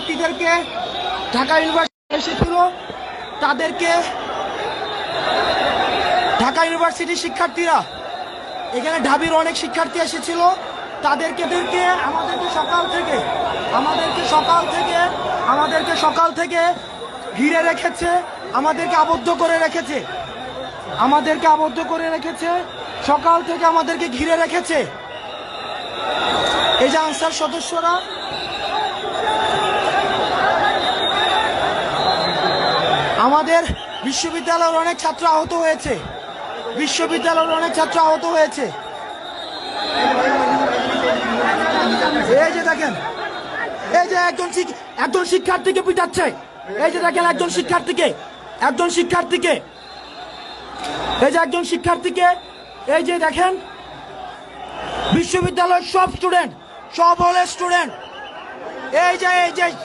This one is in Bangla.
শিক্ষার্থীদেরকে ঢাকা ইউনিভার্সিটি এসেছিল, তাদেরকে ঢাকা ইউনিভার্সিটির শিক্ষার্থীরা, এখানে ঢাবির অনেক শিক্ষার্থী এসেছিল, তাদেরকে আমাদেরকে সকাল থেকে ঘিরে রেখেছে, আমাদেরকে আবদ্ধ করে রেখেছে, সকাল থেকে আমাদেরকে ঘিরে রেখেছে। এই যে আনসার সদস্যরা, আমাদের বিশ্ববিদ্যালয়ের অনেক ছাত্র আহত হয়েছে, এই যে দেখেন, এই যে একজন শিক্ষার্থীকে পিটাচ্ছে, এই যে দেখেন একজন শিক্ষার্থীকে, এই যে দেখেন বিশ্ববিদ্যালয়ের সব হলের স্টুডেন্ট, এই যে